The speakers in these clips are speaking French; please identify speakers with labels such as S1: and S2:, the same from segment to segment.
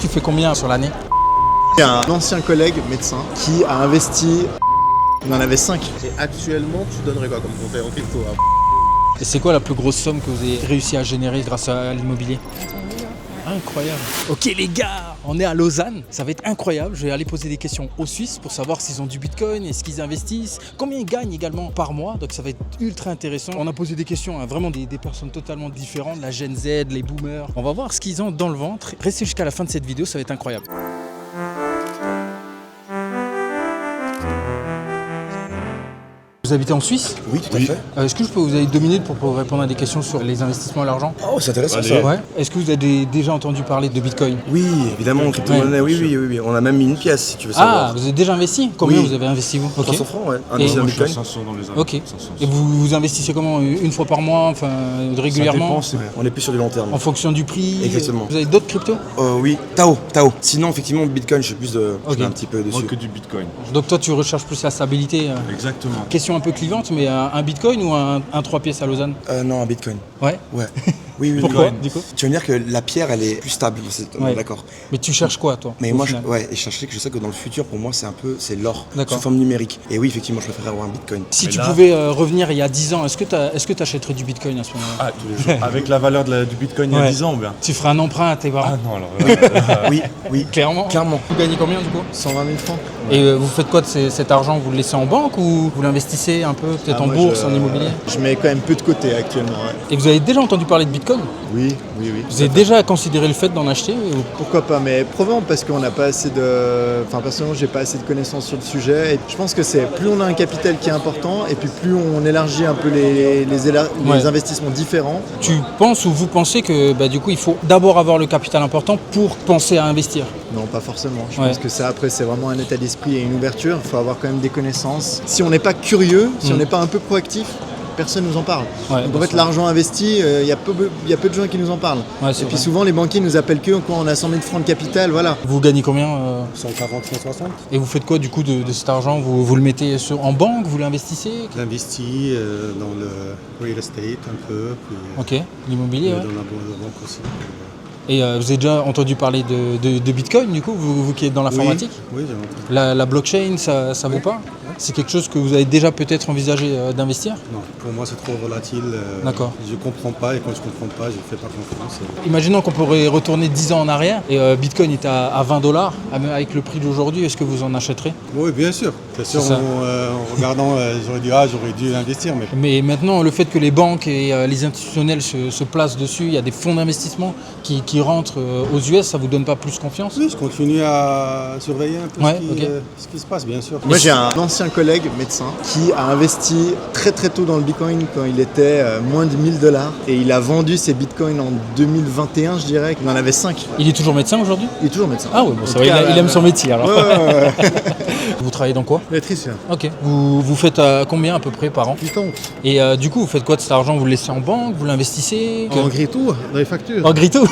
S1: tu fais combien sur l'année?
S2: Il y a un ancien collègue médecin qui a investi, il en avait 5.
S3: Et actuellement, tu donnerais quoi comme conseil en crypto?
S1: Et c'est quoi la plus grosse somme que vous avez réussi à générer grâce à l'immobilier? Incroyable. Ok les gars, on est à Lausanne, ça va être incroyable. Je vais aller poser des questions aux Suisses pour savoir s'ils ont du Bitcoin, est-ce qu'ils investissent, combien ils gagnent également par mois. Donc ça va être ultra intéressant. On a posé des questions à vraiment des personnes totalement différentes, la Gen Z, les boomers. On va voir ce qu'ils ont dans le ventre. Restez jusqu'à la fin de cette vidéo, ça va être incroyable. Vous habitez en Suisse?
S4: Oui, tout à fait.
S1: Est-ce que je peux vous avez 2 minutes pour répondre à des questions sur les investissements à l'argent?
S4: Oh, c'est intéressant
S3: Allez.
S4: ça.
S1: Ouais. Est-ce que vous avez déjà entendu parler de Bitcoin?
S4: Oui, évidemment, crypto-monnaie, oui. On a même mis une pièce si tu veux
S1: Ah,
S4: savoir.
S1: vous avez déjà investi? Combien
S4: Oui.
S1: vous avez investi vous? Ok.
S4: 300 francs, ouais. Un
S1: Et-
S4: dixième
S1: Moi,
S4: Bitcoin.
S3: 500 dans les années.
S1: Ok. Et vous investissez comment? Une fois par mois, enfin régulièrement?
S3: Ça dépend,
S4: On est plus sur du long terme.
S1: En fonction du prix?
S4: Exactement.
S1: Vous avez d'autres cryptos?
S4: Oui, Tao. Sinon, effectivement, Bitcoin, je suis plus de.
S1: Ok.
S4: Je mets un petit peu
S3: Moi
S4: dessus.
S3: que du Bitcoin.
S1: Donc toi tu recherches plus la stabilité.
S3: Exactement.
S1: Question un peu clivante, mais un Bitcoin ou un 3 pièces à Lausanne?
S4: Non, un Bitcoin.
S1: Ouais.
S4: Ouais. Oui.
S1: Pourquoi
S4: oui.
S1: du coup?
S4: Tu veux me dire que la pierre, elle est plus stable,
S1: Ouais.
S4: d'accord.
S1: Mais tu cherches quoi toi?
S4: Mais
S1: au
S4: moi,
S1: final
S4: et je sais que dans le futur, pour moi, c'est l'or
S1: D'accord.
S4: sous forme numérique. Et oui, effectivement, je préférerais avoir un Bitcoin.
S1: Si
S3: Mais
S1: tu
S3: là-
S1: pouvais revenir il y a 10 ans, est-ce que tu achèterais du Bitcoin à ce moment-là?
S3: Ah, tous les jours. Avec la valeur du Bitcoin il y a
S1: Ouais.
S3: 10 ans, bien.
S1: Tu ferais un emprunt à tes parents?
S3: Ah non, alors.
S4: Oui.
S1: Clairement.
S4: Clairement.
S1: Vous gagnez combien du coup?
S2: 120 000 francs.
S1: Et vous faites quoi de cet argent? Vous le laissez en banque ou vous l'investissez un peu peut-être en
S2: Moi,
S1: bourse, en immobilier?
S2: Je mets quand même peu de côté actuellement. Ouais.
S1: Et vous avez déjà entendu parler de Bitcoin?
S2: Oui.
S1: Vous avez déjà considéré le fait d'en acheter ou...
S2: Pourquoi pas, mais prouvons parce qu'on n'a pas assez de. Enfin, personnellement, j'ai pas assez de connaissances sur le sujet. Et je pense que c'est plus on a un capital qui est important et puis plus on élargit un peu les
S1: Ouais.
S2: investissements différents.
S1: Tu penses ou vous pensez que du coup il faut d'abord avoir le capital important pour penser à investir?
S2: Non, pas forcément. Je
S1: Ouais.
S2: pense que ça, après, c'est vraiment un état d'esprit et une ouverture. Il faut avoir quand même des connaissances. Si on n'est pas curieux, si on n'est pas un peu proactif, personne nous en parle.
S1: Ouais,
S2: Donc
S1: bien
S2: en fait,
S1: sûr.
S2: l'argent investi, il y a peu de gens qui nous en parlent.
S1: Ouais, c'est
S2: et puis
S1: vrai.
S2: souvent, les banquiers nous appellent que quand on a 100 000 francs de capital, voilà.
S1: Vous gagnez combien
S4: 140, 160.
S1: et vous faites quoi du coup de cet argent? Vous le mettez en banque? Vous l'investissez?
S5: J'investis dans le real estate un peu, puis
S1: Ok, l'immobilier,
S5: dans
S1: ouais.
S5: la banque aussi.
S1: Et vous avez déjà entendu parler de Bitcoin du coup, vous qui êtes dans l'informatique?
S5: Oui, j'ai entendu.
S1: La blockchain, ça vous parle? C'est quelque chose que vous avez déjà peut-être envisagé d'investir?
S5: Non, pour moi c'est trop volatile.
S1: D'accord.
S5: Je comprends pas et quand je comprends pas, je fais pas confiance.
S1: Imaginons qu'on pourrait retourner 10 ans en arrière et Bitcoin est à 20 $. Avec le prix d'aujourd'hui, est-ce que vous en achèterez?
S5: Oui, bien sûr. C'est sûr,
S1: C'est ça.
S5: en regardant, j'aurais dit j'aurais dû investir, mais
S1: Mais maintenant, le fait que les banques et les institutionnels se placent dessus, il y a des fonds d'investissement qui rentrent aux US, ça vous donne pas plus confiance?
S5: oui, je continue à surveiller un peu
S1: Ouais,
S5: ce qui se passe, bien sûr.
S2: Moi, j'ai un ancien collègue médecin qui a investi très tôt dans le Bitcoin quand il était moins de 1000 $. Et il a vendu ses Bitcoins en 2021, je dirais. Il en avait 5.
S1: Il est toujours médecin aujourd'hui?
S2: Il est toujours médecin.
S1: Ah oui, bon,
S2: En
S1: ça
S2: tout
S1: va,
S2: cas,
S1: il aime son métier alors.
S2: Ouais.
S1: Vous travaillez dans quoi?
S2: Électricien.
S1: Ok. Vous faites combien à peu près par an?
S2: 8 ans.
S1: Et du coup, vous faites quoi de cet argent? Vous le laissez en banque? Vous l'investissez?
S2: En grito, dans les factures.
S1: En grito?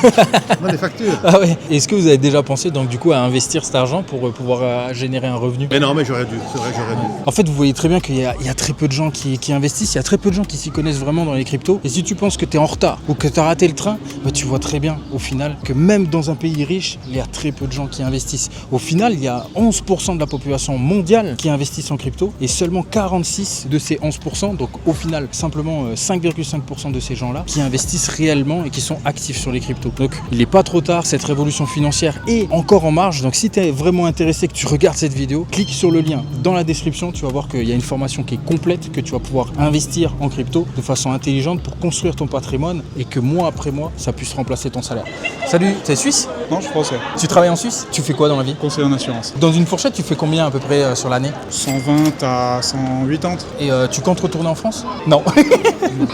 S2: Dans les factures.
S1: Ah ouais. Est-ce que vous avez déjà pensé donc du coup à investir cet argent pour pouvoir générer un revenu?
S3: Mais non, mais j'aurais dû. C'est vrai que j'aurais dû.
S1: En fait, vous voyez très bien qu'il y a très peu de gens qui investissent, il y a très peu de gens qui s'y connaissent vraiment dans les cryptos. Et si tu penses que tu es en retard ou que tu as raté le train, tu vois très bien au final que même dans un pays riche, il y a très peu de gens qui investissent. Au final, il y a 11% de la population mondiale qui investissent en crypto et seulement 46 de ces 11%, donc au final simplement 5,5% de ces gens-là qui investissent réellement et qui sont actifs sur les cryptos. Donc il n'est pas trop tard, cette révolution financière est encore en marche. Donc si tu es vraiment intéressé, que tu regardes cette vidéo, clique sur le lien dans la description, tu vas voir qu'il y a une formation qui est complète, que tu vas pouvoir investir en crypto de façon intelligente pour construire ton patrimoine et que mois après mois, ça puisse remplacer ton salaire. Salut, t'es suisse?
S6: Non, je suis français.
S1: Tu travailles en Suisse? Tu fais quoi dans la vie?
S6: Conseiller en assurance.
S1: Dans une fourchette, tu fais combien à peu près sur l'année?
S6: 120 à 180.
S1: Et tu comptes retourner en France? Non.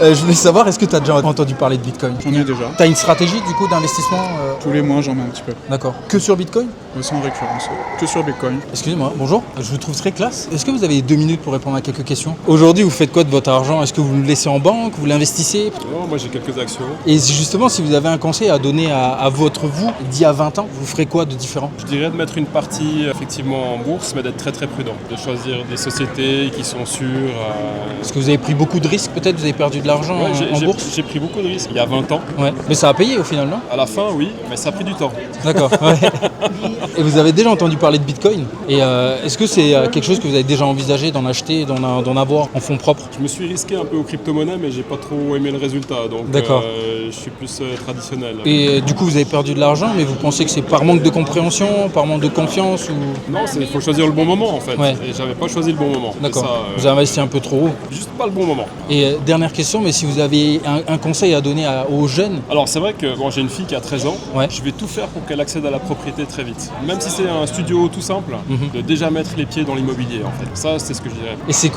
S1: Je voulais savoir, est-ce que tu as déjà entendu parler de Bitcoin?
S6: J'en ai déjà.
S1: Tu as une stratégie du coup d'investissement
S6: Tous les mois, j'en mets un petit peu.
S1: D'accord. Que sur Bitcoin?
S6: Sans récurrence. Que sur Bitcoin.
S1: Excusez-moi, bonjour. Je vous trouve très classe. Est-ce que vous avez 2 minutes pour répondre à quelques questions? Aujourd'hui, vous faites quoi de votre argent? Est-ce que vous le laissez en banque? Vous l'investissez?
S3: Non, moi j'ai quelques actions.
S1: Et justement, si vous avez un conseil à donner à votre vous d'il y a 20 ans, vous ferez quoi de différent?
S7: Je dirais de mettre une partie effectivement en bourse, mais d'être très très prudent. De choisir des sociétés qui sont sûres.
S1: Est-ce que vous avez pris beaucoup de risques peut-être? Vous avez perdu de l'argent
S7: Ouais,
S1: en bourse?
S7: j'ai pris beaucoup de risques il y a 20 ans.
S1: Ouais. Mais ça a payé au final, non?
S7: À la fin, oui, mais ça a pris du temps.
S1: D'accord. Ouais. Et vous avez déjà entendu parler de Bitcoin? Et est-ce que c'est quelque chose que vous avez déjà envisagé d'en acheter, d'en avoir en fonds propres?
S7: Je me suis risqué un peu aux crypto-monnaies, mais j'ai pas trop aimé le résultat, donc
S1: D'accord.
S7: je suis plus traditionnel.
S1: Et du coup, vous avez perdu de l'argent, mais vous pensez que c'est par manque de compréhension, par manque de confiance ou...
S7: Non, il faut choisir le bon moment en fait.
S1: Ouais.
S7: Et j'avais pas choisi le bon moment. C'est
S1: D'accord.
S7: ça,
S1: Vous avez investi un peu trop haut.
S7: juste pas le bon moment.
S1: Et dernière question, mais si vous avez un conseil à donner aux jeunes,
S7: Alors c'est vrai que bon, j'ai une fille qui a 13 ans,
S1: Ouais.
S7: je vais tout faire pour qu'elle accède à la propriété très vite. Même si c'est un studio tout simple,
S1: Mhm.
S7: de déjà mettre les pieds dans l'immobilier en fait. Ça c'est ce que je dirais.
S1: et c'est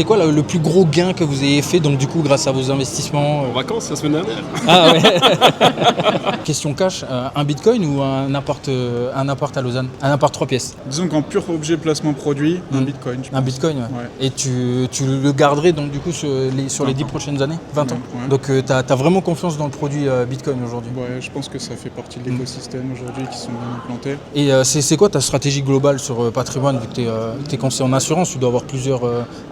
S1: quoi le plus gros gain que vous ayez fait, donc du coup grâce à vos investissements
S7: En vacances la semaine dernière.
S1: Ah ouais. Question cash, un bitcoin ou un appart à Lausanne? Un appart 3 pièces.
S6: Disons qu'en pur objet placement produit, un
S1: Mm.
S6: bitcoin. je
S1: Un
S6: pense.
S1: bitcoin, ouais.
S6: Ouais.
S1: Et tu le garderais donc du coup sur les 10 prochaines années? 20 ans.
S6: Ouais.
S1: Donc tu as vraiment confiance dans le produit bitcoin aujourd'hui.
S6: Ouais, je pense que ça fait partie de l'écosystème aujourd'hui qui sont bien implantés.
S1: Et c'est quoi ta stratégie globale sur patrimoine, vu que tu es conseiller en assurance, tu dois avoir plusieurs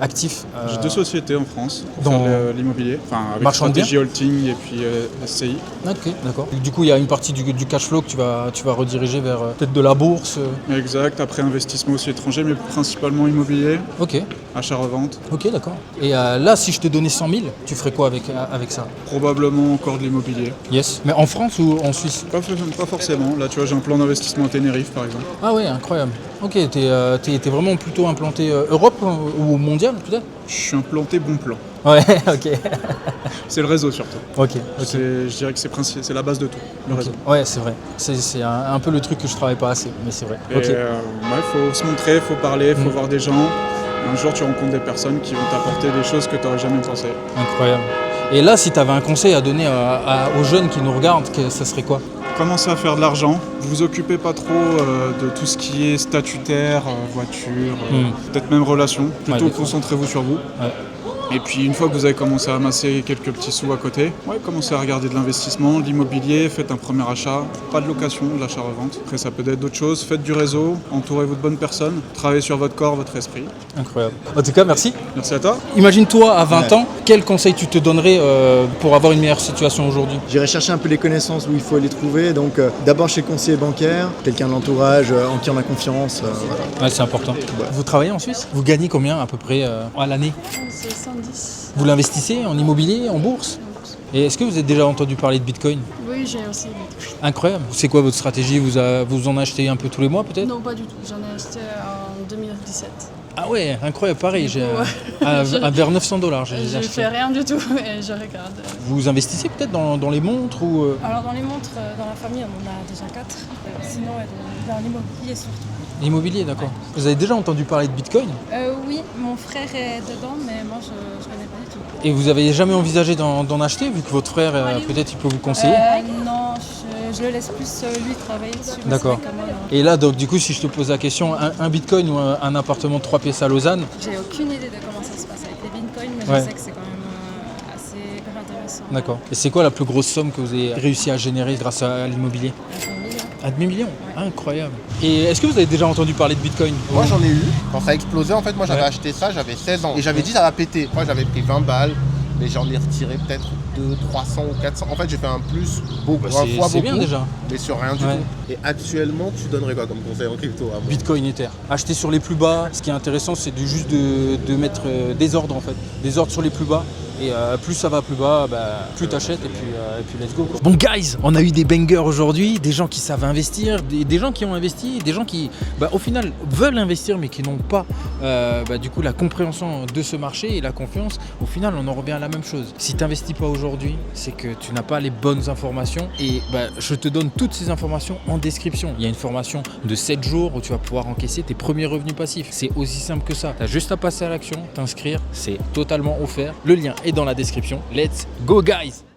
S1: actifs
S6: J'ai 2 sociétés en France pour
S1: dans-
S6: faire l'immobilier, enfin avec
S1: Marchand de biens
S6: stratégie holding et puis SCI.
S1: Ok, d'accord. Du coup, il y a une partie du cash flow que tu vas rediriger vers peut-être de la bourse.
S6: Exact, après investissement aussi étranger, mais principalement immobilier,
S1: Ok,
S6: achat-revente.
S1: ok, d'accord. Et là, si je te donnais 100 000, tu ferais quoi avec ça?
S6: Probablement encore de l'immobilier.
S1: Yes. Mais en France ou en Suisse?
S6: Pas forcément. Là, tu vois, j'ai un plan d'investissement à Tenerife, par exemple.
S1: Ah ouais, incroyable. Ok, t'es vraiment plutôt implanté Europe ou mondial peut-être?
S6: Je suis implanté bon plan.
S1: Ouais, ok.
S6: C'est le réseau surtout.
S1: Ok,
S6: Je dirais que c'est la base de tout, le réseau.
S1: Ouais, c'est vrai. C'est un peu le truc que je travaille pas assez, mais c'est vrai.
S6: Et
S1: Ok.
S6: ouais, faut se montrer, faut parler, faut voir des gens. Un jour, tu rencontres des personnes qui vont t'apporter des choses que tu n'aurais jamais pensé.
S1: Incroyable. Et là, si tu avais un conseil à donner aux jeunes qui nous regardent, ça serait quoi?
S6: Commencez à faire de l'argent. Vous occupez pas trop de tout ce qui est statutaire, voiture, peut-être même relation. Plutôt
S1: d'accord.
S6: concentrez-vous sur vous.
S1: Ouais.
S6: Et puis une fois que vous avez commencé à amasser quelques petits sous à côté, commencez à regarder de l'investissement, de l'immobilier, faites un premier achat, pas de location, de l'achat-revente. Après ça peut être d'autres choses, faites du réseau, entourez-vous de bonnes personnes, travaillez sur votre corps, votre esprit.
S1: Incroyable. En tout cas, merci.
S6: Merci à toi.
S1: Imagine-toi à 20 ans, quel conseil tu te donnerais pour avoir une meilleure situation aujourd'hui?
S2: J'irai chercher un peu les connaissances où il faut les trouver. Donc d'abord chez le conseiller bancaire, quelqu'un de l'entourage en qui on a confiance. Voilà.
S1: Ouais, c'est important. Vous travaillez en Suisse? Vous gagnez combien à peu près à l'année?
S8: C'est 110.
S1: Vous l'investissez en immobilier, en bourse? Et est-ce que vous avez déjà entendu parler de Bitcoin?
S8: Oui, j'ai aussi.
S1: Incroyable. C'est quoi votre stratégie? Vous en achetez un peu tous les mois peut-être?
S8: Non, pas du tout. J'en ai acheté en 2017.
S1: Ah ouais, incroyable, pareil. J'ai
S8: Ouais.
S1: vers 900 $, j'ai
S8: Je
S1: acheté.
S8: fais rien du tout et je regarde.
S1: Vous investissez peut-être dans les montres ou
S8: Alors dans les montres, dans la famille, on en a déjà 4. Sinon, dans l'immobilier surtout.
S1: l'immobilier, d'accord. Vous avez déjà entendu parler de Bitcoin?
S8: Oui, mon frère est dedans, mais moi je connais pas du tout.
S1: Et vous avez jamais envisagé d'en acheter, vu que votre frère, peut-être, il peut vous conseiller?
S8: Non, je le laisse plus lui travailler dessus. mais
S1: D'accord.
S8: c'est vrai que moi,
S1: Et là, donc, du coup, si je te pose la question, un Bitcoin ou un appartement de 3 pièces à Lausanne,
S8: j'ai aucune idée de comment ça se passe avec les bitcoins, mais
S1: Ouais.
S8: je sais que c'est quand même assez hyper intéressant.
S1: d'accord. Et c'est quoi la plus grosse somme que vous avez réussi à générer grâce à l'immobilier? Un demi-million? Incroyable. Et est-ce que vous avez déjà entendu parler de Bitcoin?
S9: Moi j'en ai eu, quand ça a explosé en fait, moi j'avais
S1: Ouais.
S9: acheté ça, j'avais 16 ans et j'avais dit ça va péter. Moi j'avais pris 20 balles, mais j'en ai retiré peut-être 200, 300 ou 400. En fait j'ai fait un plus beaucoup,
S1: Bah,
S9: un fois
S1: c'est
S9: beaucoup,
S1: bien déjà.
S9: mais sur rien du
S1: Ouais.
S9: tout. Et actuellement tu donnerais quoi comme conseil en crypto à moi?
S1: Bitcoin Ether. Acheter sur les plus bas, ce qui est intéressant, c'est juste de mettre des ordres en fait. Des ordres sur les plus bas. Et plus ça va plus bas, plus t'achètes et puis let's go. Quoi. Bon guys, on a eu des bangers aujourd'hui, des gens qui savent investir, des gens qui ont investi, des gens qui au final veulent investir mais qui n'ont pas du coup la compréhension de ce marché et la confiance. Au final on en revient à la même chose. Si tu n'investis pas aujourd'hui, c'est que tu n'as pas les bonnes informations et je te donne toutes ces informations en description. Il y a une formation de 7 jours où tu vas pouvoir encaisser tes premiers revenus passifs. C'est aussi simple que ça. Tu as juste à passer à l'action, t'inscrire, c'est totalement offert. Le lien est dans la description. Let's go guys!